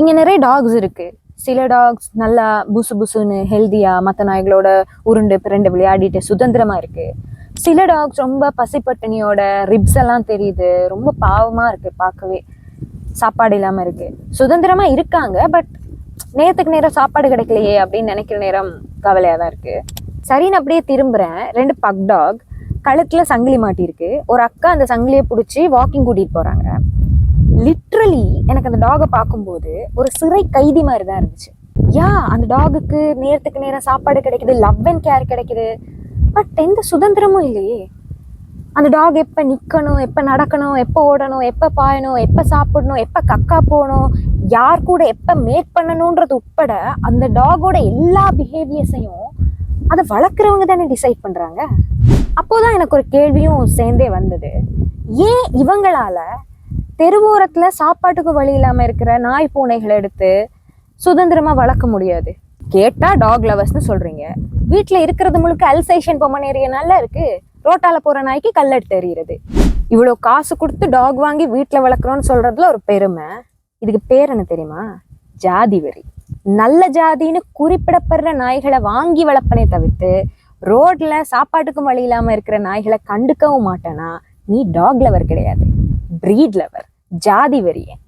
இங்க நிறைய டாக்ஸ் இருக்கு. சில டாக்ஸ் நல்லா புசு புசுன்னு ஹெல்தியா மற்ற நாய்களோட உருண்டு பிறண்டு விளையாடிட்டு சுதந்திரமா இருக்கு. சில டாக்ஸ் ரொம்ப பசிப்பட்டினியோட ரிப்ஸ் எல்லாம் தெரியுது, ரொம்ப பாவமா இருக்கு பார்க்கவே. சாப்பாடு இல்லாம இருக்கு, சுதந்திரமா இருக்காங்க, பட் நேரத்துக்கு நேரம் சாப்பாடு கிடைக்கலையே அப்படின்னு நினைக்கிற நேரம் கவலையா தான் இருக்கு. சரின்னு அப்படியே திரும்புறேன், 2 பக் டாக் கழுத்துல சங்கிலி மாட்டிருக்கு. ஒரு அக்கா அந்த சங்கிலியை பிடிச்சி வாக்கிங் கூட்டிட்டு போறாங்க. லிட்ரலி எனக்கு அந்த டாகை பார்க்கும்போது ஒரு சிறை கைதி மாதிரி தான் இருந்துச்சு. அந்த டாகுக்கு நேரத்துக்கு நேரம் சாப்பாடு கிடைக்குது, லவ் அண்ட் கேர் கிடைக்குது, பட் எந்த சுதந்திரமும் இல்லையே. அந்த டாக் எப்போ நிற்கணும், எப்போ நடக்கணும், எப்போ ஓடணும், எப்போ பாயணும், எப்போ சாப்பிடணும், எப்போ கக்கா போகணும், யார் கூட எப்போ மேட் பண்ணணுன்றது உட்பட அந்த டாகோட எல்லா பிஹேவியர்ஸையும் அதை வளர்க்குறவங்க தானே டிசைட் பண்ணுறாங்க. அப்போதான் எனக்கு ஒரு கேள்வியும் சேர்ந்தே வந்தது. ஏன் இவங்களால தெருவோரத்தில் சாப்பாட்டுக்கு வழி இல்லாமல் இருக்கிற நாய் பூனைகளை எடுத்து சுதந்திரமாக வளர்க்க முடியாது? கேட்டால் டாக் லவர்ஸ்னு சொல்கிறீங்க, வீட்டில் இருக்கிறது முழுக்க அல்சேஷன் பொமனேரியனால இருக்கு, ரோட்டால போகிற நாய்க்கு கல்லெடுத்து எறிகிறது. இவ்வளோ காசு கொடுத்து டாக் வாங்கி வீட்டில் வளர்க்குறோன்னு சொல்கிறதுல ஒரு பெருமை. இதுக்கு பேர் என்ன தெரியுமா? ஜாதி வரி. நல்ல ஜாதின்னு குறிப்பிடப்படுற நாய்களை வாங்கி வளர்ப்பனே தவிர்த்து ரோட்ல சாப்பாட்டுக்கும் வழி இல்லாமல் இருக்கிற நாய்களை கண்டுக்கவும் மாட்டேனா நீ டாக் லவர் கிடையாது, ப்ரீட் லவர், ஜாதி வெறியன்.